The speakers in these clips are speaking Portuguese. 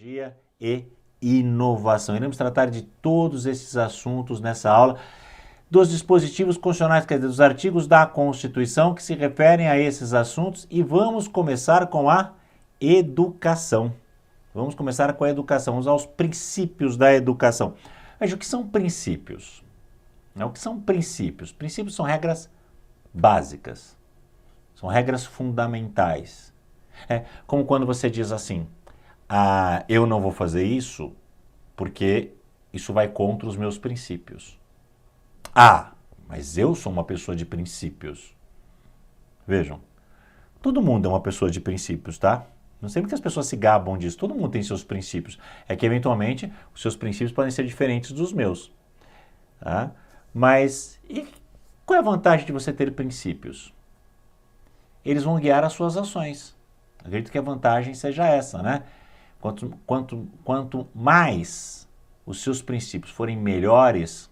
tecnologia e inovação. Iremos tratar de todos esses assuntos nessa aula, dos dispositivos constitucionais, quer dizer, dos artigos da Constituição que se referem a esses assuntos, e vamos começar com a educação. Vamos começar com a educação, vamos aos princípios da educação. Veja, o que são princípios? O que são princípios? Princípios são regras básicas, são regras fundamentais. Como quando você diz assim, eu não vou fazer isso porque isso vai contra os meus princípios. Mas eu sou uma pessoa de princípios. Vejam, todo mundo é uma pessoa de princípios, tá? Não sei porque as pessoas se gabam disso, todo mundo tem seus princípios. É que, eventualmente, os seus princípios podem ser diferentes dos meus. Tá? Mas, e qual é a vantagem de você ter princípios? Eles vão guiar as suas ações. Acredito que a vantagem seja essa, né? Quanto mais os seus princípios forem melhores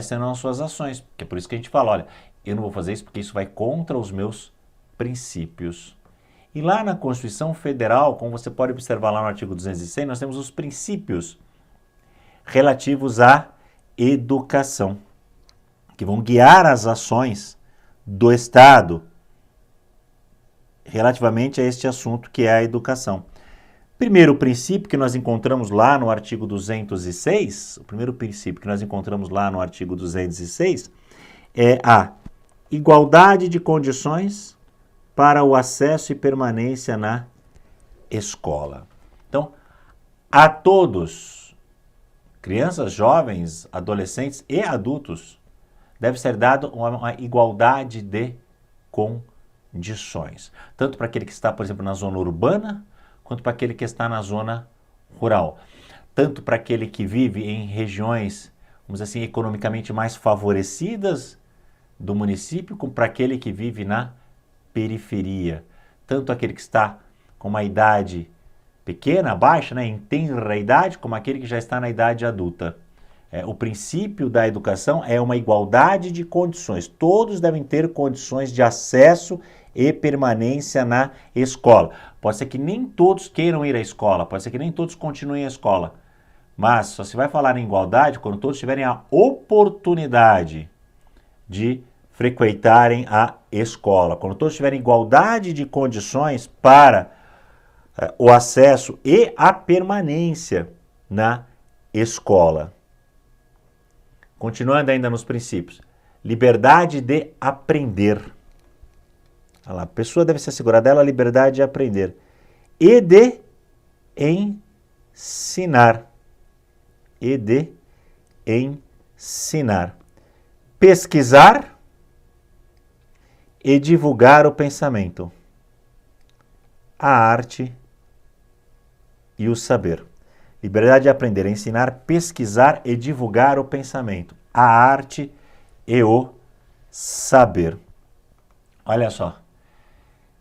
serão as suas ações. Que é por isso que a gente fala, olha, eu não vou fazer isso porque isso vai contra os meus princípios. E lá na Constituição Federal, como você pode observar lá no artigo 206, nós temos os princípios relativos à educação, que vão guiar as ações do Estado relativamente a este assunto que é a educação. Primeiro princípio que nós encontramos lá no artigo 206, o primeiro princípio que nós encontramos lá no artigo 206 é a igualdade de condições para o acesso e permanência na escola. Então, a todos, crianças, jovens, adolescentes e adultos, deve ser dado uma igualdade de condições. Tanto para aquele que está, por exemplo, na zona urbana, quanto para aquele que está na zona rural. Tanto para aquele que vive em regiões, vamos dizer assim, economicamente mais favorecidas do município, como para aquele que vive na periferia. Tanto aquele que está com uma idade pequena, baixa, né, em tenra idade, como aquele que já está na idade adulta. O princípio da educação é uma igualdade de condições. Todos devem ter condições de acesso e permanência na escola. Pode ser que nem todos queiram ir à escola, pode ser que nem todos continuem a escola, mas só se vai falar em igualdade quando todos tiverem a oportunidade de frequentarem a escola, quando todos tiverem igualdade de condições para o acesso e a permanência na escola. Continuando ainda nos princípios, liberdade de aprender. Olha lá, a pessoa deve se assegurar dela a liberdade de aprender e de ensinar. E de ensinar. Pesquisar e divulgar o pensamento, a arte e o saber. Liberdade de aprender, ensinar, pesquisar e divulgar o pensamento, a arte e o saber. Olha só,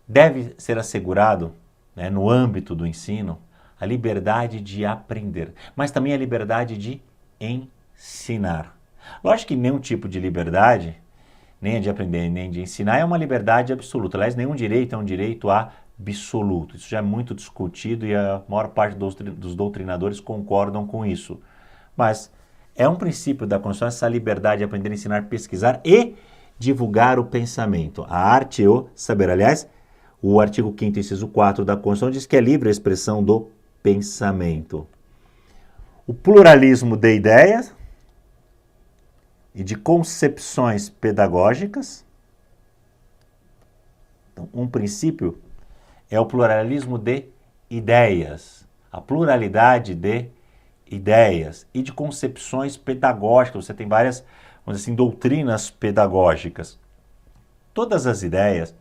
deve ser assegurado, né, no âmbito do ensino, a liberdade de aprender, mas também a liberdade de ensinar. Lógico que nenhum tipo de liberdade, nem a de aprender, nem de ensinar, é uma liberdade absoluta. Aliás, nenhum direito é um direito absoluto. Isso já é muito discutido e a maior parte dos doutrinadores concordam com isso. Mas é um princípio da Constituição essa liberdade de aprender, ensinar, pesquisar e divulgar o pensamento, a arte e o saber. Aliás, o artigo 5º, inciso 4 da Constituição diz que é livre a expressão do pensamento. O pluralismo de ideias e de concepções pedagógicas. Então, um princípio é o pluralismo de ideias, a pluralidade de ideias e de concepções pedagógicas. Você tem várias, vamos dizer assim, doutrinas pedagógicas. Todas as ideias,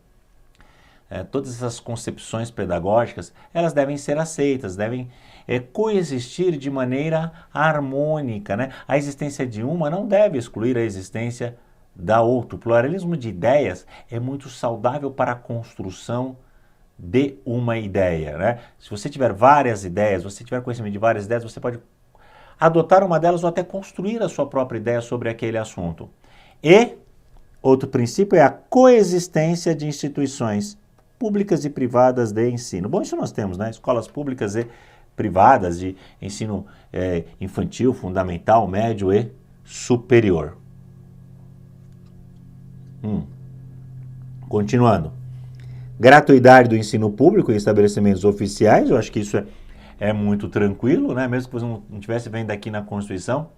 todas essas concepções pedagógicas, elas devem ser aceitas, devem coexistir de maneira harmônica, né? A existência de uma não deve excluir a existência da outra. O pluralismo de ideias é muito saudável para a construção de uma ideia, né? Se você tiver várias ideias, você tiver conhecimento de várias ideias, você pode adotar uma delas ou até construir a sua própria ideia sobre aquele assunto. E outro princípio é a coexistência de instituições públicas e privadas de ensino. Bom, isso nós temos, né? Escolas públicas e privadas de ensino infantil, fundamental, médio e superior. Continuando. Gratuidade do ensino público em estabelecimentos oficiais, eu acho que isso é muito tranquilo, né? Mesmo que você não estivesse vendo aqui na Constituição,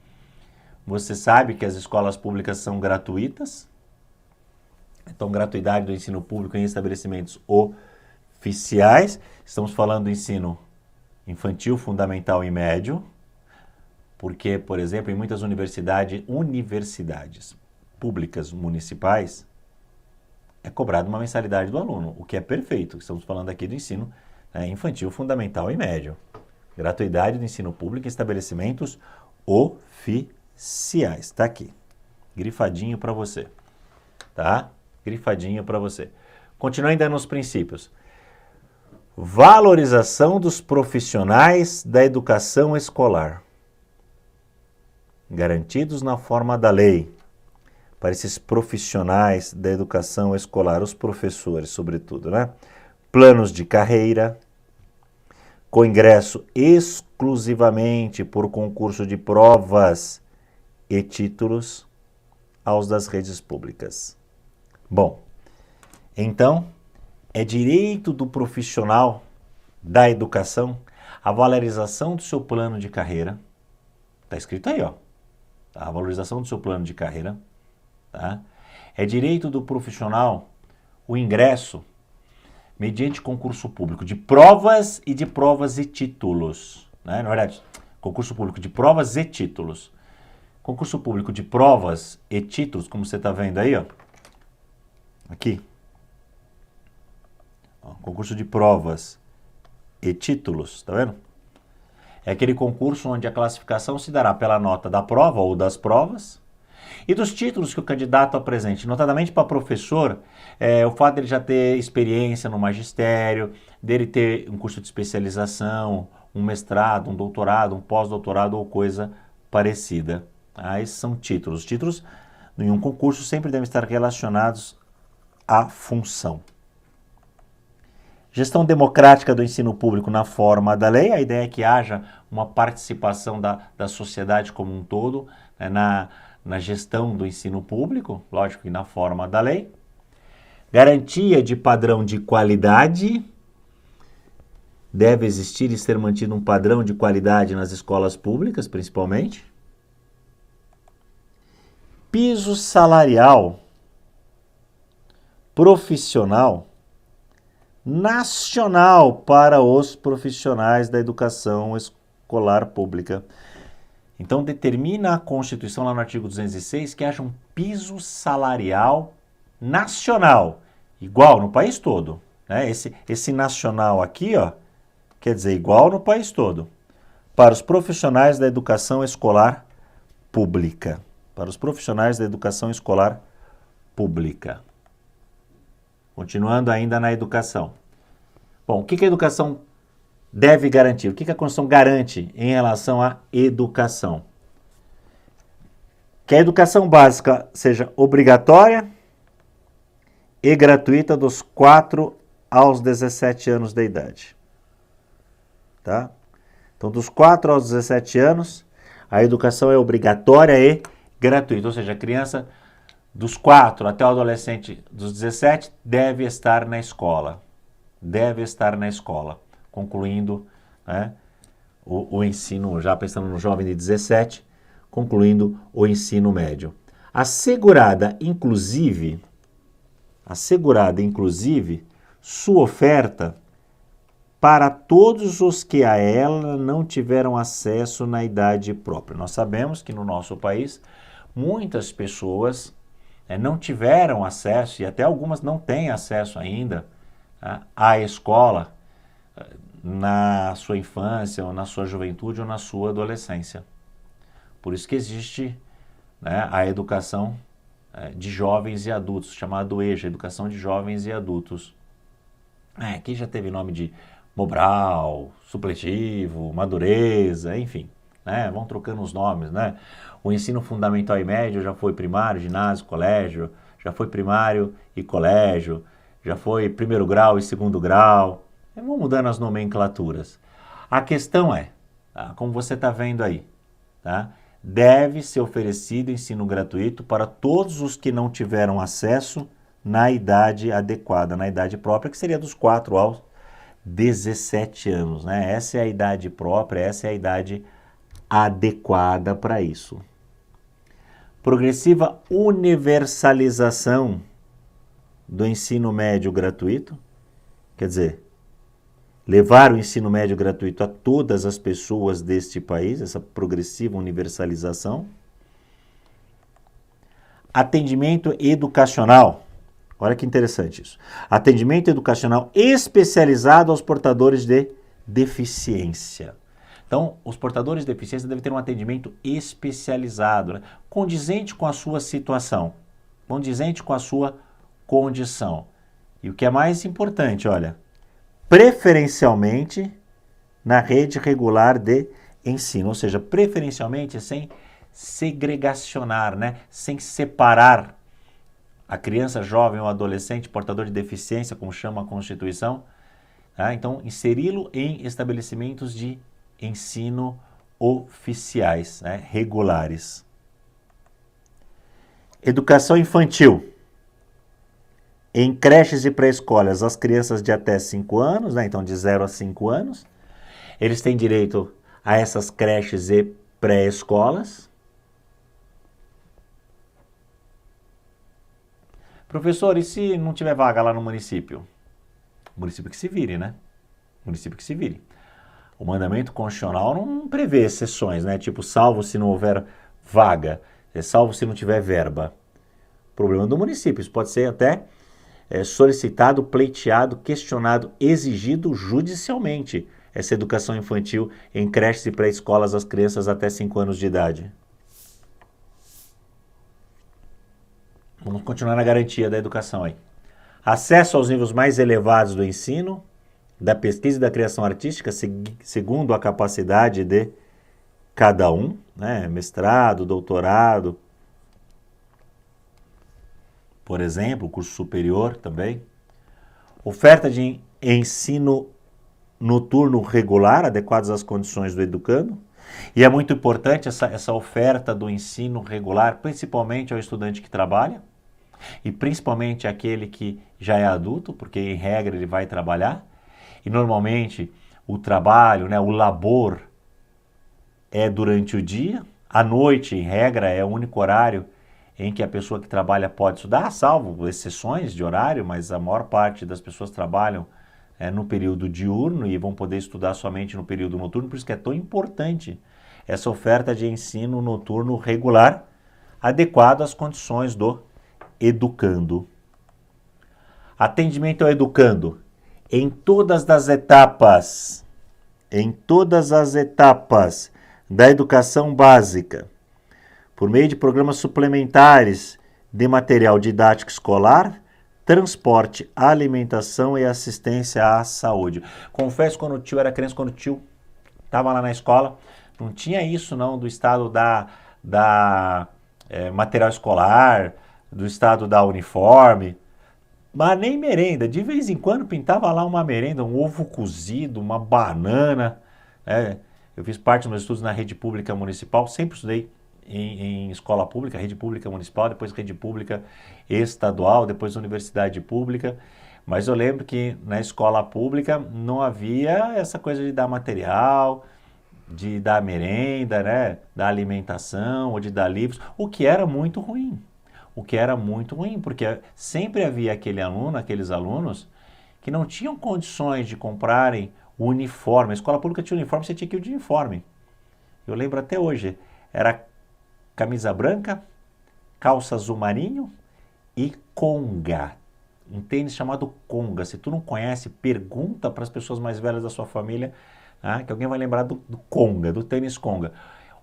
você sabe que as escolas públicas são gratuitas. Então, gratuidade do ensino público em estabelecimentos oficiais. Estamos falando do ensino infantil, fundamental e médio, porque, por exemplo, em muitas universidades públicas municipais, é cobrada uma mensalidade do aluno, o que é perfeito. Estamos falando aqui do ensino infantil, fundamental e médio. Gratuidade do ensino público em estabelecimentos oficiais. Está aqui. Grifadinho para você. Tá? Grifadinho para você. Continua ainda nos princípios. Valorização dos profissionais da educação escolar. Garantidos na forma da lei. Para esses profissionais da educação escolar, os professores, sobretudo, né? Planos de carreira, com ingresso exclusivamente por concurso de provas e títulos aos das redes públicas. Bom, então, é direito do profissional da educação a valorização do seu plano de carreira. Está escrito aí, ó. A valorização do seu plano de carreira. Tá? É direito do profissional o ingresso mediante concurso público de provas e títulos. Né? Na verdade, concurso público de provas e títulos. Concurso público de provas e títulos, como você está vendo aí, ó. Aqui. Ó, concurso de provas e títulos, tá vendo? É aquele concurso onde a classificação se dará pela nota da prova ou das provas e dos títulos que o candidato apresente. Notadamente para professor, o fato dele já ter experiência no magistério, dele ter um curso de especialização, um mestrado, um doutorado, um pós-doutorado ou coisa parecida. Esses são títulos. Os títulos em um concurso sempre devem estar relacionados à função. Gestão democrática do ensino público na forma da lei. A ideia é que haja uma participação da sociedade como um todo, né, na gestão do ensino público, lógico que na forma da lei. Garantia de padrão de qualidade. Deve existir e ser mantido um padrão de qualidade nas escolas públicas, principalmente. Piso salarial profissional nacional para os profissionais da educação escolar pública. Então, determina a Constituição, lá no artigo 206, que haja um piso salarial nacional, igual no país todo. Né? Esse nacional aqui, ó, quer dizer igual no país todo, para os profissionais da educação escolar pública. Para os profissionais da educação escolar pública. Continuando ainda na educação. Bom, o que a educação deve garantir? O que a Constituição garante em relação à educação? Que a educação básica seja obrigatória e gratuita dos 4 aos 17 anos de idade. Tá? Então, dos 4 aos 17 anos, a educação é obrigatória e gratuita. Ou seja, a criança dos 4 até o adolescente dos 17 deve estar na escola. Deve estar na escola, concluindo, né, o ensino, já pensando no jovem de 17, concluindo o ensino médio. Assegurada, inclusive, sua oferta para todos os que a ela não tiveram acesso na idade própria. Nós sabemos que no nosso país, muitas pessoas não tiveram acesso, e até algumas não têm acesso ainda, à escola na sua infância, ou na sua juventude, ou na sua adolescência. Por isso que existe, né, a educação de jovens e adultos, chamado EJA, Educação de Jovens e Adultos. Aqui já teve nome de Mobral, supletivo, madureza, enfim, né, vão trocando os nomes, né? O ensino fundamental e médio já foi primário, ginásio, colégio, já foi primário e colégio, já foi primeiro grau e segundo grau. Vão mudando as nomenclaturas. A questão é, tá, como você está vendo aí, tá, deve ser oferecido ensino gratuito para todos os que não tiveram acesso na idade adequada, na idade própria, que seria dos 4 aos 17 anos, né? Essa é a idade própria, essa é a idade adequada para isso. Progressiva universalização do ensino médio gratuito, quer dizer, levar o ensino médio gratuito a todas as pessoas deste país, essa progressiva universalização. Atendimento educacional. Olha que interessante isso. Atendimento educacional especializado aos portadores de deficiência. Então, os portadores de deficiência devem ter um atendimento especializado, né? Condizente com a sua situação, condizente com a sua condição. E o que é mais importante, olha, preferencialmente na rede regular de ensino, ou seja, preferencialmente sem segregacionar, né? Sem separar a criança, jovem ou adolescente portador de deficiência, como chama a Constituição, tá? Então, inseri-lo em estabelecimentos de ensino oficiais, né? Regulares. Educação infantil. Em creches e pré-escolas, as crianças de até 5 anos, né? Então de 0 a 5 anos, eles têm direito a essas creches e pré-escolas. Professor, e se não tiver vaga lá no município? O município que se vire, né? O município que se vire. O mandamento constitucional não prevê exceções, né? Tipo, salvo se não houver vaga, salvo se não tiver verba. Problema do município. Isso pode ser até solicitado, pleiteado, questionado, exigido judicialmente essa educação infantil em creches e pré-escolas às crianças até 5 anos de idade. Vamos continuar na garantia da educação aí. Acesso aos níveis mais elevados do ensino, da pesquisa e da criação artística, segundo a capacidade de cada um, né? Mestrado, doutorado, por exemplo, curso superior também. Oferta de ensino noturno regular, adequados às condições do educando. E é muito importante essa oferta do ensino regular, principalmente ao estudante que trabalha, e principalmente aquele que já é adulto, porque em regra ele vai trabalhar, e normalmente o trabalho, né, o labor é durante o dia, à noite, em regra, é o único horário em que a pessoa que trabalha pode estudar, salvo exceções de horário, mas a maior parte das pessoas trabalham no período diurno e vão poder estudar somente no período noturno, por isso que é tão importante essa oferta de ensino noturno regular, adequado às condições do educando. Atendimento ao educando em todas as etapas da educação básica, por meio de programas suplementares de material didático escolar, transporte, alimentação e assistência à saúde. Confesso, quando o tio era criança, quando o tio estava lá na escola, não tinha isso não, do estado da material escolar, do estado da uniforme, mas nem merenda. De vez em quando pintava lá uma merenda, um ovo cozido, uma banana, né? Eu fiz parte dos meus estudos na rede pública municipal, sempre estudei em escola pública, rede pública municipal, depois rede pública estadual, depois universidade pública, mas eu lembro que na escola pública não havia essa coisa de dar material, de dar merenda, né, da alimentação ou de dar livros, o que era muito ruim. Porque sempre havia aqueles alunos que não tinham condições de comprarem o uniforme. A escola pública tinha uniforme, você tinha que ir de uniforme. Eu lembro até hoje, era camisa branca, calça azul marinho e conga. Um tênis chamado conga. Se tu não conhece, pergunta para as pessoas mais velhas da sua família, que alguém vai lembrar do conga, do tênis conga.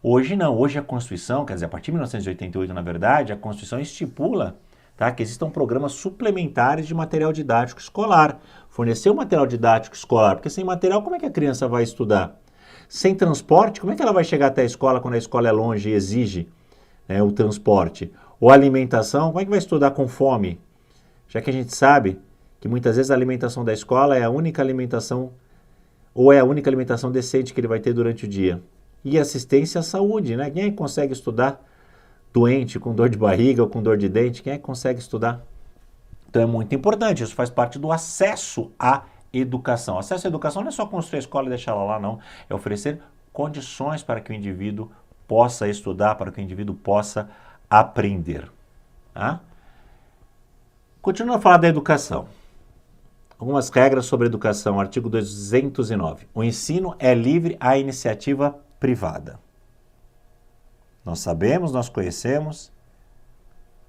Hoje não, hoje a Constituição, quer dizer, a partir de 1988, na verdade, a Constituição estipula, tá, que existam programas suplementares de material didático escolar. Fornecer o material didático escolar, porque sem material, como é que a criança vai estudar? Sem transporte, como é que ela vai chegar até a escola quando a escola é longe e exige, né, o transporte? Ou alimentação, como é que vai estudar com fome? Já que a gente sabe que muitas vezes a alimentação da escola é a única alimentação Ou é a única alimentação decente que ele vai ter durante o dia? E assistência à saúde, né? Quem é que consegue estudar doente, com dor de barriga ou com dor de dente? Quem é que consegue estudar? Então é muito importante, isso faz parte do acesso à educação. Acesso à educação não é só construir a escola e deixar ela lá, não. É oferecer condições para que o indivíduo possa estudar, para que o indivíduo possa aprender. Tá? Continuando a falar da educação. Algumas regras sobre educação, artigo 209. O ensino é livre à iniciativa privada. Nós sabemos, nós conhecemos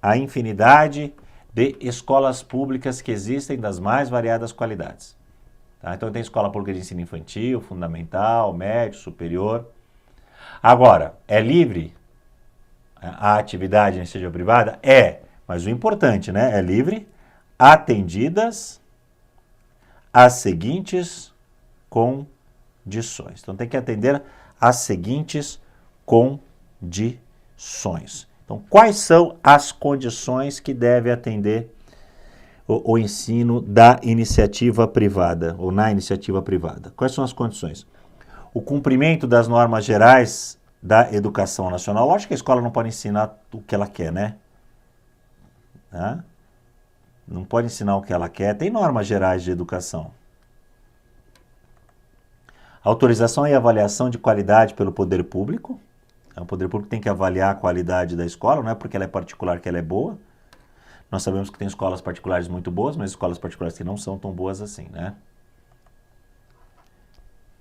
a infinidade de escolas públicas que existem das mais variadas qualidades. Tá? Então tem escola pública de ensino infantil, fundamental, médio, superior. Agora, é livre a atividade na iniciativa privada? É, mas o importante, né? É livre, atendidas as seguintes condições. Então tem que atender as seguintes condições. Então, quais são as condições que deve atender o ensino da iniciativa privada, ou na iniciativa privada? Quais são as condições? O cumprimento das normas gerais da educação nacional. Lógico que a escola não pode ensinar o que ela quer, né? Tá? Não pode ensinar o que ela quer. Tem normas gerais de educação. Autorização e avaliação de qualidade pelo poder público. O poder público tem que avaliar a qualidade da escola, não é porque ela é particular que ela é boa. Nós sabemos que tem escolas particulares muito boas, mas escolas particulares que não são tão boas assim, né?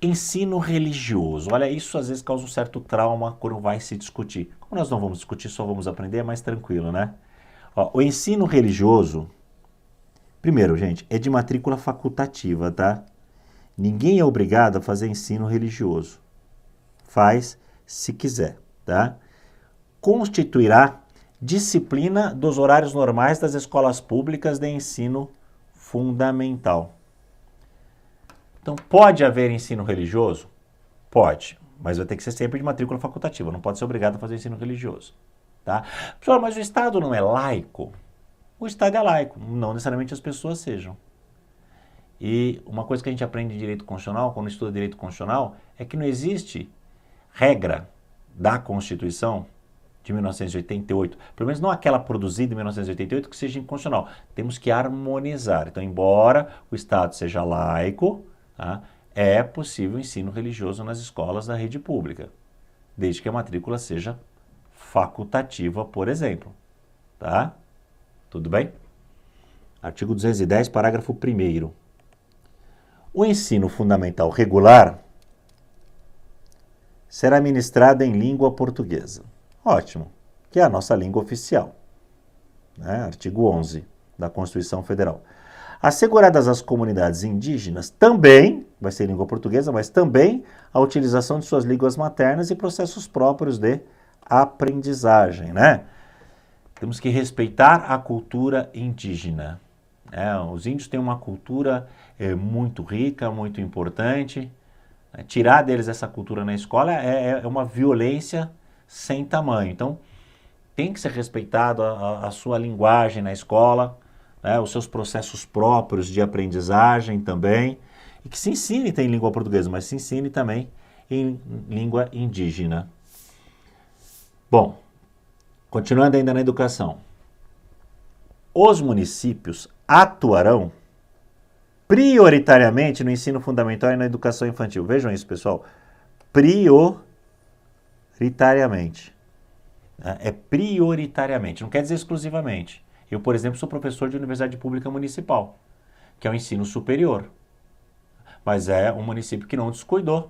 Ensino religioso. Olha, isso às vezes causa um certo trauma quando vai se discutir. Como nós não vamos discutir, só vamos aprender, é mais tranquilo, né? Ó, o ensino religioso, primeiro, gente, é de matrícula facultativa, tá? Ninguém é obrigado a fazer ensino religioso. Faz se quiser, tá? Constituirá disciplina dos horários normais das escolas públicas de ensino fundamental. Então, pode haver ensino religioso? Pode, mas vai ter que ser sempre de matrícula facultativa, não pode ser obrigado a fazer ensino religioso, tá? Pessoal, mas o Estado não é laico? O Estado é laico, não necessariamente as pessoas sejam. E uma coisa que a gente aprende em direito constitucional, quando estuda direito constitucional, é que não existe regra da Constituição de 1988, pelo menos não aquela produzida em 1988, que seja inconstitucional. Temos que harmonizar. Então, embora o Estado seja laico, tá, é possível ensino religioso nas escolas da rede pública, desde que a matrícula seja facultativa, por exemplo. Tá? Tudo bem? Artigo 210, parágrafo 1º. O ensino fundamental regular será ministrado em língua portuguesa. Ótimo, que é a nossa língua oficial. Né? Artigo 11 da Constituição Federal. Asseguradas às comunidades indígenas, também, vai ser língua portuguesa, mas também a utilização de suas línguas maternas e processos próprios de aprendizagem, né? Temos que respeitar a cultura indígena. Os índios têm uma cultura muito rica, muito importante. Tirar deles essa cultura na escola é uma violência sem tamanho. Então, tem que ser respeitado a sua linguagem na escola, né, os seus processos próprios de aprendizagem também, e que se ensine em língua portuguesa, mas se ensine também em língua indígena. Bom, continuando ainda na educação. Os municípios atuarão prioritariamente no ensino fundamental e na educação infantil. Vejam isso, pessoal. Prioritariamente. É prioritariamente, não quer dizer exclusivamente. Eu, por exemplo, sou professor de universidade pública municipal, que é o ensino superior. Mas é um município que não descuidou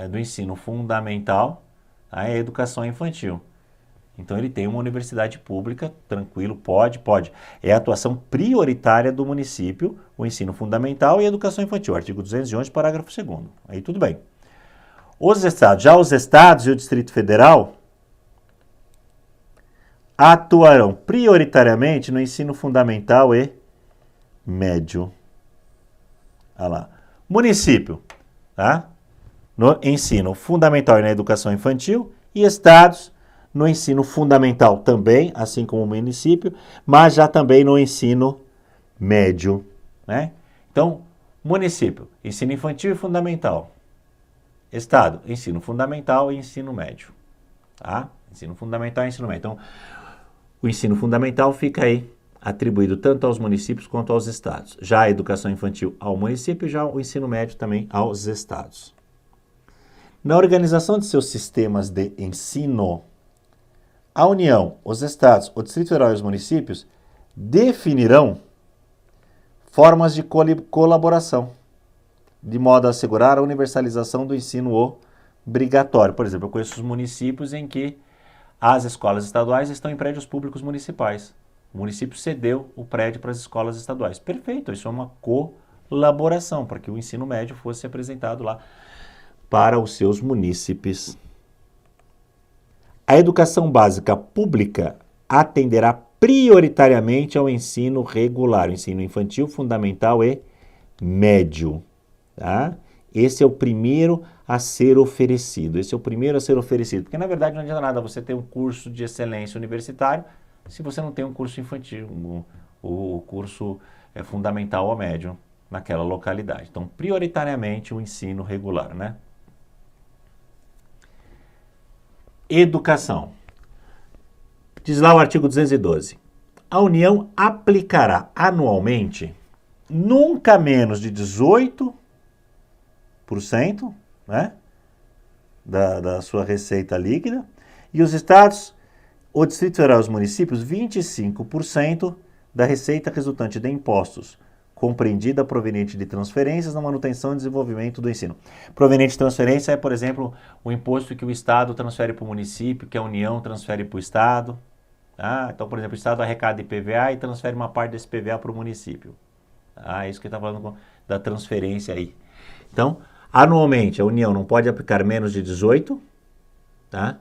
do ensino fundamental à educação infantil. Então ele tem uma universidade pública, tranquilo, pode. É a atuação prioritária do município, o ensino fundamental e a educação infantil. Artigo 211, parágrafo 2º. Aí tudo bem. Os estados e o Distrito Federal atuarão prioritariamente no ensino fundamental e médio. Olha lá. Município, tá? No ensino fundamental e na educação infantil, e estados no ensino fundamental também, assim como o município, mas já também no ensino médio, né? Então, Município, ensino infantil e fundamental. Estado, ensino fundamental e ensino médio. Tá? Ensino fundamental e ensino médio. Então, o ensino fundamental fica aí atribuído tanto aos municípios quanto aos estados. Já a educação infantil ao município, já o ensino médio também aos estados. Na organização de seus sistemas de ensino, a União, os estados, o Distrito Federal e os municípios definirão formas de colaboração, de modo a assegurar a universalização do ensino obrigatório. Por exemplo, eu conheço os municípios em que as escolas estaduais estão em prédios públicos municipais. O município cedeu o prédio para as escolas estaduais. Perfeito, isso é uma colaboração, para que o ensino médio fosse apresentado lá para os seus munícipes. A educação básica pública atenderá prioritariamente ao ensino regular, o ensino infantil, fundamental e médio. Tá? Esse é o primeiro a ser oferecido. Porque, na verdade, não adianta nada você ter um curso de excelência universitário se você não tem um curso infantil, o curso fundamental ou médio naquela localidade. Então, prioritariamente, o ensino regular, né? Educação. Diz lá o artigo 212. A União aplicará anualmente nunca menos de 18%, né, da sua receita líquida, e os estados, o Distrito Federal e os municípios, 25% da receita resultante de impostos, compreendida proveniente de transferências na manutenção e desenvolvimento do ensino. Proveniente de transferência é, por exemplo, o imposto que o estado transfere para o município, que a União transfere para o estado. Ah, então, por exemplo, o estado arrecada IPVA e transfere uma parte desse IPVA para o município. Ah, isso que ele está falando da transferência aí. Então, anualmente, a União não pode aplicar menos de 18%, tá?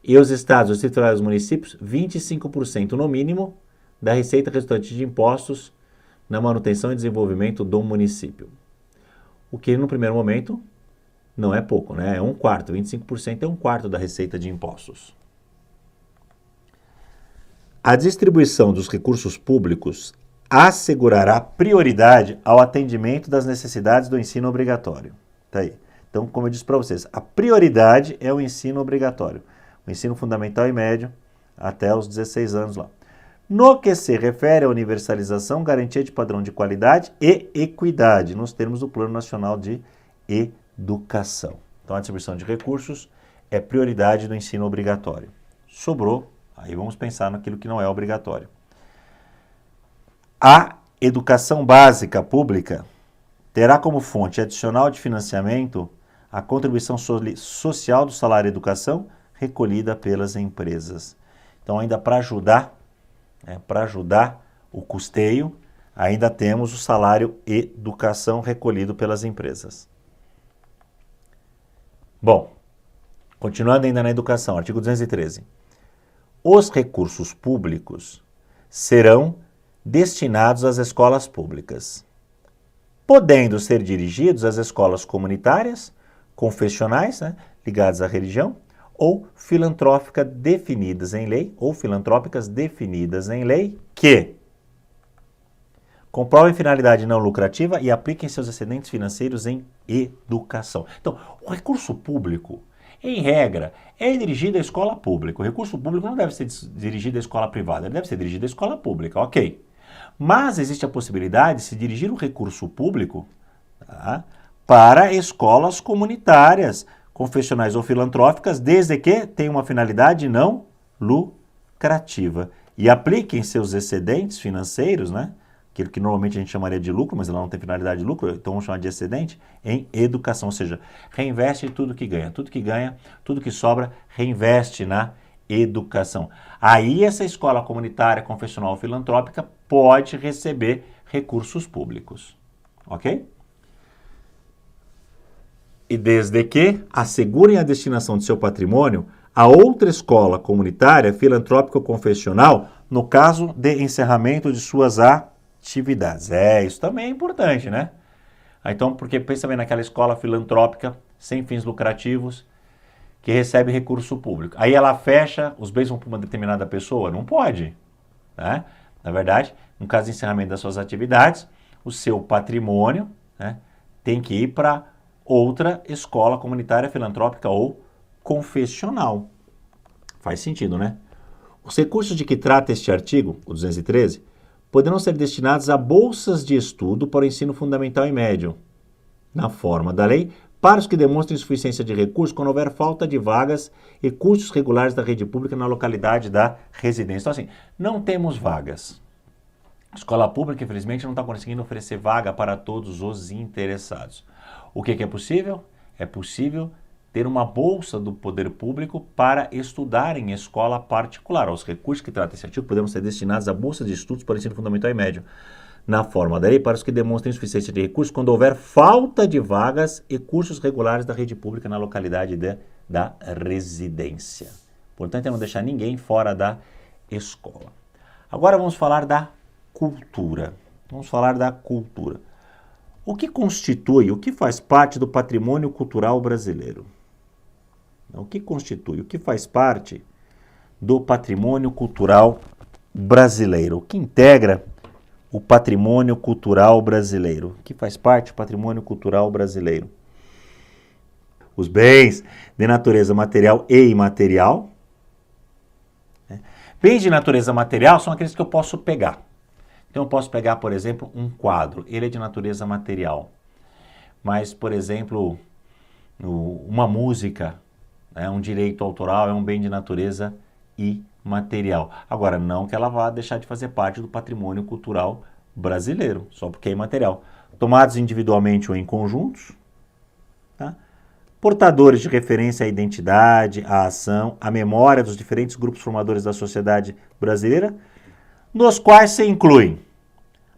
E os estados, os titulares dos municípios, 25% no mínimo da receita resultante de impostos na manutenção e desenvolvimento do município. O que, no primeiro momento, não é pouco, né? É 1/4, 25% é 1/4 da receita de impostos. A distribuição dos recursos públicos assegurará prioridade ao atendimento das necessidades do ensino obrigatório. Tá aí. Então, como eu disse para vocês, a prioridade é o ensino obrigatório. O ensino fundamental e médio até os 16 anos lá. No que se refere à universalização, garantia de padrão de qualidade e equidade, nos termos do Plano Nacional de Educação. Então, a distribuição de recursos é prioridade do ensino obrigatório. Sobrou, aí vamos pensar naquilo que não é obrigatório. A educação básica pública terá como fonte adicional de financiamento a contribuição social do salário educação recolhida pelas empresas. Então, ainda para ajudar o custeio, ainda temos o salário educação recolhido pelas empresas. Bom, continuando ainda na educação, artigo 213. Os recursos públicos serão destinados às escolas públicas, podendo ser dirigidos às escolas comunitárias, confessionais, né, ligadas à religião, ou filantrópicas definidas em lei, que comprovem finalidade não lucrativa e apliquem seus excedentes financeiros em educação. Então, o recurso público, em regra, é dirigido à escola pública. O recurso público não deve ser dirigido à escola privada, ele deve ser dirigido à escola pública, ok. Mas existe a possibilidade de se dirigir o recurso público, tá, para escolas comunitárias, confessionais ou filantrópicas, desde que tenha uma finalidade não lucrativa. E apliquem seus excedentes financeiros, né, aquilo que normalmente a gente chamaria de lucro, mas ela não tem finalidade de lucro, então vamos chamar de excedente, em educação, ou seja, reinveste tudo que ganha, tudo que sobra, reinveste na educação. Aí essa escola comunitária, confessional ou filantrópica pode receber recursos públicos, ok? E desde que assegurem a destinação de seu patrimônio a outra escola comunitária, filantrópica ou confessional, no caso de encerramento de suas atividades. Isso também é importante, né? Então, porque pensa bem naquela escola filantrópica, sem fins lucrativos, que recebe recurso público. Aí ela fecha, os bens vão para uma determinada pessoa? Não pode, né? Na verdade, no caso de encerramento das suas atividades, o seu patrimônio, né, tem que ir para outra escola comunitária, filantrópica ou confessional. Faz sentido, né? Os recursos de que trata este artigo, o 213, poderão ser destinados a bolsas de estudo para o ensino fundamental e médio, na forma da lei, para os que demonstrem insuficiência de recursos quando houver falta de vagas e custos regulares da rede pública na localidade da residência. Então, assim, não temos vagas. A escola pública, infelizmente, não está conseguindo oferecer vaga para todos os interessados. O que é possível? É possível ter uma bolsa do poder público para estudar em escola particular. Os recursos que trata esse artigo poderão ser destinados a bolsas de estudos para o ensino fundamental e médio, na forma da lei, para os que demonstrem insuficiência de recursos quando houver falta de vagas e cursos regulares da rede pública na localidade da residência. Portanto, é não deixar ninguém fora da escola. Agora vamos falar da cultura. Vamos falar da cultura. O que constitui, o que faz parte do patrimônio cultural brasileiro? O que constitui, o que faz parte do patrimônio cultural brasileiro? O que integra o patrimônio cultural brasileiro? O que faz parte do patrimônio cultural brasileiro? Os bens de natureza material e imaterial. Bens de natureza material são aqueles que eu posso pegar. Então eu posso pegar, por exemplo, um quadro. Ele é de natureza material. Mas, por exemplo, uma música, um direito autoral, é um bem de natureza imaterial. Agora, não que ela vá deixar de fazer parte do patrimônio cultural brasileiro, só porque é imaterial. Tomados individualmente ou em conjuntos, tá? Portadores de referência à identidade, à ação, à memória dos diferentes grupos formadores da sociedade brasileira, nos quais se incluem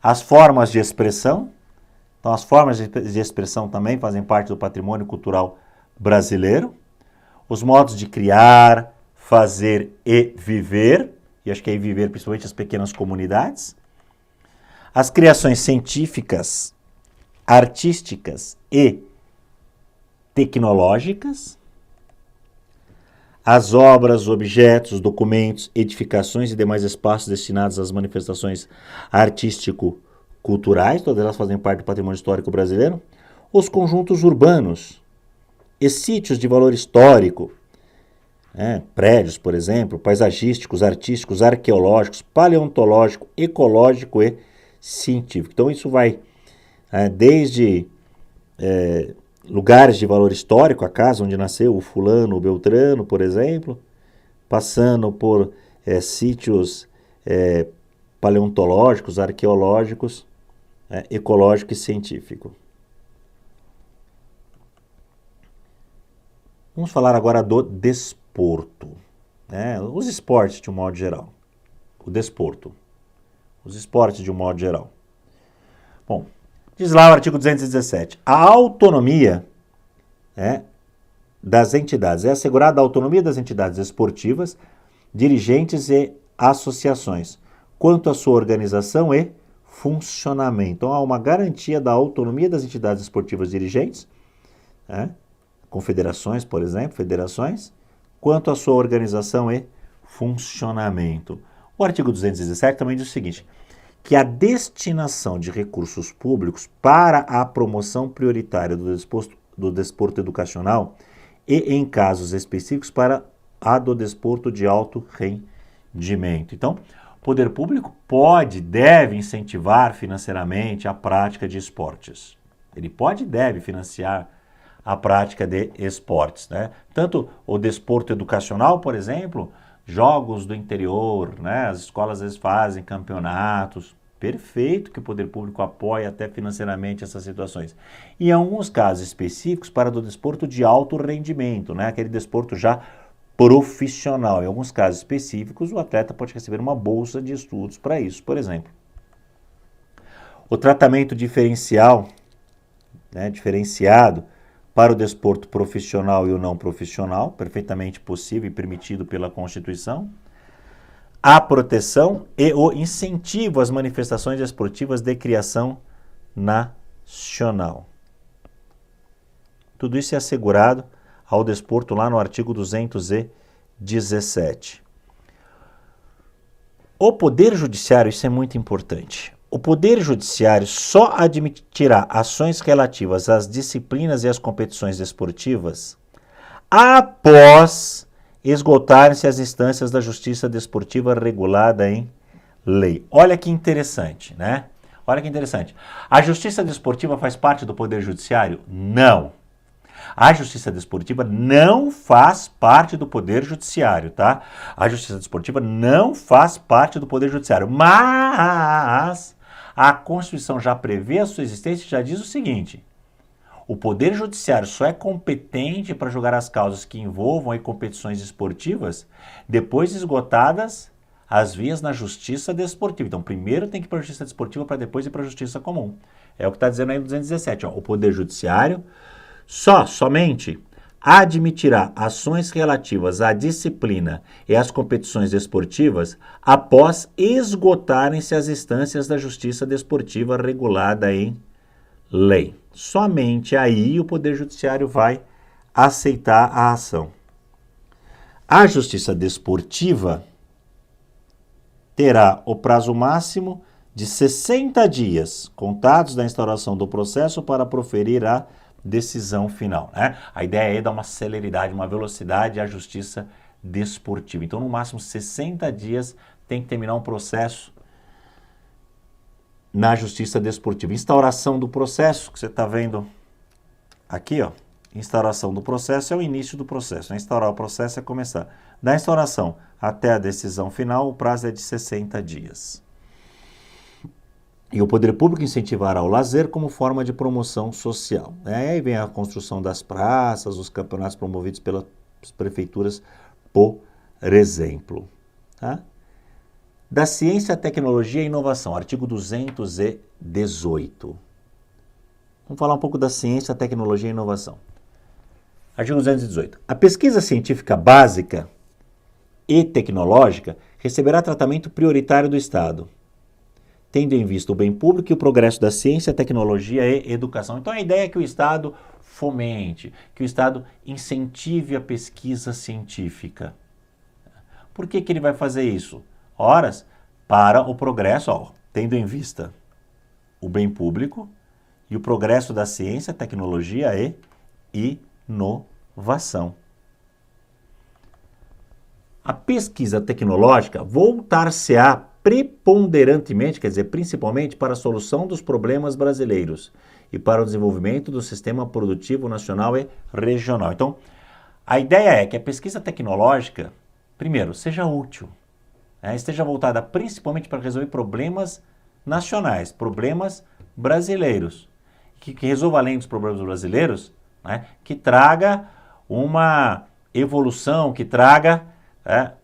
as formas de expressão. Então, as formas de expressão também fazem parte do patrimônio cultural brasileiro. Os modos de criar, fazer e viver, e acho que aí viver principalmente as pequenas comunidades. As criações científicas, artísticas e tecnológicas. As obras, objetos, documentos, edificações e demais espaços destinados às manifestações artístico-culturais, todas elas fazem parte do patrimônio histórico brasileiro. Os conjuntos urbanos e sítios de valor histórico, prédios, por exemplo, paisagísticos, artísticos, arqueológicos, paleontológico, ecológico e científico. Então isso vai desde lugares de valor histórico, a casa onde nasceu o fulano, o beltrano, por exemplo, passando por sítios paleontológicos, arqueológicos, ecológico e científico. Vamos falar agora do desporto, os esportes de um modo geral. O desporto, os esportes de um modo geral. Bom, diz lá o artigo 217, a autonomia das entidades, é assegurada a autonomia das entidades esportivas, dirigentes e associações, quanto à sua organização e funcionamento. Então, há uma garantia da autonomia das entidades esportivas dirigentes, confederações, por exemplo, federações, quanto à sua organização e funcionamento. O artigo 217 também diz o seguinte, que a destinação de recursos públicos para a promoção prioritária do desporto educacional e, em casos específicos, para a do desporto de alto rendimento. Então, o poder público deve incentivar financeiramente a prática de esportes. Ele pode e deve financiar a prática de esportes, Tanto o desporto educacional, por exemplo, jogos do interior, as escolas às vezes fazem campeonatos, perfeito que o poder público apoie até financeiramente essas situações. E em alguns casos específicos para do desporto de alto rendimento, aquele desporto já profissional. Em alguns casos específicos, o atleta pode receber uma bolsa de estudos para isso, por exemplo. O tratamento diferenciado para o desporto profissional e o não profissional, perfeitamente possível e permitido pela Constituição. A proteção e o incentivo às manifestações esportivas de criação nacional. Tudo isso é assegurado ao desporto lá no artigo 217. O Poder Judiciário, isso é muito importante. o Poder Judiciário só admitirá ações relativas às disciplinas e às competições desportivas após esgotarem-se as instâncias da justiça desportiva regulada em lei. Olha que interessante, né? Olha que interessante. A justiça desportiva faz parte do Poder Judiciário? Não. A justiça desportiva não faz parte do Poder Judiciário, tá? A justiça desportiva não faz parte do Poder Judiciário, mas a Constituição já prevê a sua existência e já diz o seguinte: o Poder Judiciário só é competente para julgar as causas que envolvam aí competições esportivas depois esgotadas as vias na justiça desportiva. Então, primeiro tem que ir para a justiça desportiva para depois ir para a justiça comum. É o que está dizendo aí no 217. Ó. O Poder Judiciário somente admitirá ações relativas à disciplina e às competições desportivas após esgotarem-se as instâncias da justiça desportiva regulada em lei. Somente aí o Poder Judiciário vai aceitar a ação. A justiça desportiva terá o prazo máximo de 60 dias, contados da instauração do processo, para proferir a decisão final, né? A ideia é dar uma celeridade, uma velocidade à justiça desportiva. Então, no máximo 60 dias tem que terminar um processo na justiça desportiva. Instauração do processo, que você está vendo aqui, ó. Instauração do processo é o início do processo. Instaurar o processo é começar. Da instauração até a decisão final, o prazo é de 60 dias. E o poder público incentivará o lazer como forma de promoção social. Aí vem a construção das praças, os campeonatos promovidos pelas prefeituras, por exemplo. Tá? Da ciência, tecnologia e inovação, artigo 218. Vamos falar um pouco da ciência, tecnologia e inovação. Artigo 218. A pesquisa científica básica e tecnológica receberá tratamento prioritário do Estado, tendo em vista o bem público e o progresso da ciência, tecnologia e educação. Então, a ideia é que o Estado fomente, que o Estado incentive a pesquisa científica. Por que ele vai fazer isso? Horas para o progresso, ó, tendo em vista o bem público e o progresso da ciência, tecnologia e inovação. A pesquisa tecnológica voltar-se-á preponderantemente, quer dizer, principalmente para a solução dos problemas brasileiros e para o desenvolvimento do sistema produtivo nacional e regional. Então, a ideia é que a pesquisa tecnológica, primeiro, seja útil, esteja voltada principalmente para resolver problemas nacionais, problemas brasileiros, que resolva além dos problemas brasileiros, que traga uma evolução, que traga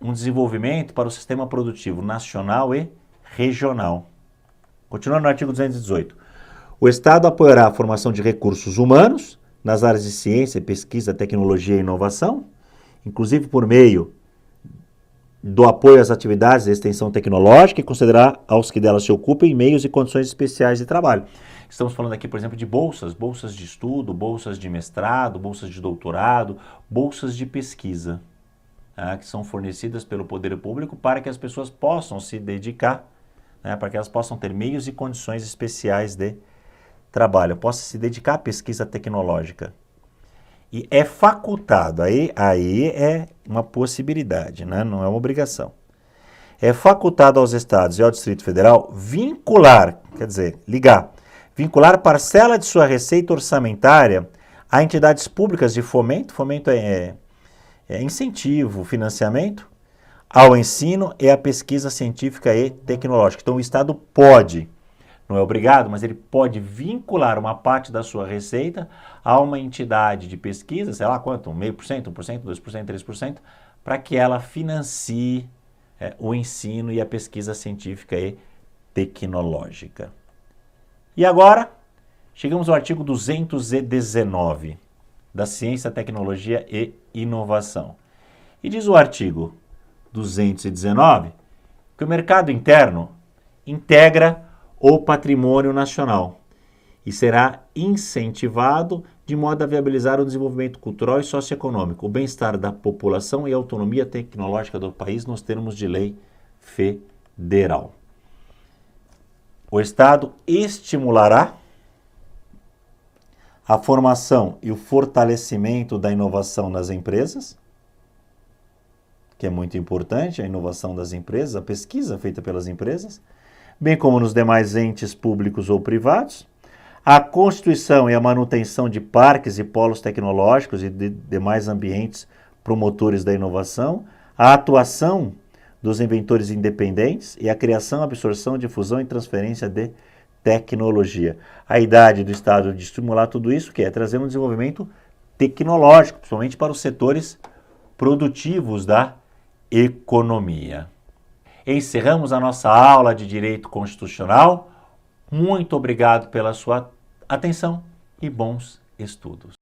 um desenvolvimento para o sistema produtivo nacional e regional. Continuando no artigo 218. O Estado apoiará a formação de recursos humanos nas áreas de ciência, pesquisa, tecnologia e inovação, inclusive por meio do apoio às atividades de extensão tecnológica e concederá aos que delas se ocupem meios e condições especiais de trabalho. Estamos falando aqui, por exemplo, de bolsas de estudo, bolsas de mestrado, bolsas de doutorado, bolsas de pesquisa, que são fornecidas pelo poder público para que as pessoas possam se dedicar, para que elas possam ter meios e condições especiais de trabalho, possam se dedicar à pesquisa tecnológica. E é facultado, aí é uma possibilidade, não é uma obrigação. É facultado aos estados e ao Distrito Federal vincular parcela de sua receita orçamentária a entidades públicas de fomento é incentivo, financiamento, ao ensino e à pesquisa científica e tecnológica. Então o Estado pode, não é obrigado, mas ele pode vincular uma parte da sua receita a uma entidade de pesquisa, sei lá quanto, 0,5%, 1%, 2%, 3%, para que ela financie o ensino e a pesquisa científica e tecnológica. E agora, chegamos ao artigo 219, da ciência, tecnologia e inovação. E diz o artigo 219 que o mercado interno integra o patrimônio nacional e será incentivado de modo a viabilizar o desenvolvimento cultural e socioeconômico, o bem-estar da população e a autonomia tecnológica do país nos termos de lei federal. O Estado estimulará a formação e o fortalecimento da inovação nas empresas, que é muito importante, a inovação das empresas, a pesquisa feita pelas empresas, bem como nos demais entes públicos ou privados, a constituição e a manutenção de parques e polos tecnológicos e de demais ambientes promotores da inovação, a atuação dos inventores independentes e a criação, absorção, difusão e transferência de tecnologia. A idade do Estado de estimular tudo isso, que é trazer um desenvolvimento tecnológico, principalmente para os setores produtivos da economia. Encerramos a nossa aula de Direito Constitucional. Muito obrigado pela sua atenção e bons estudos.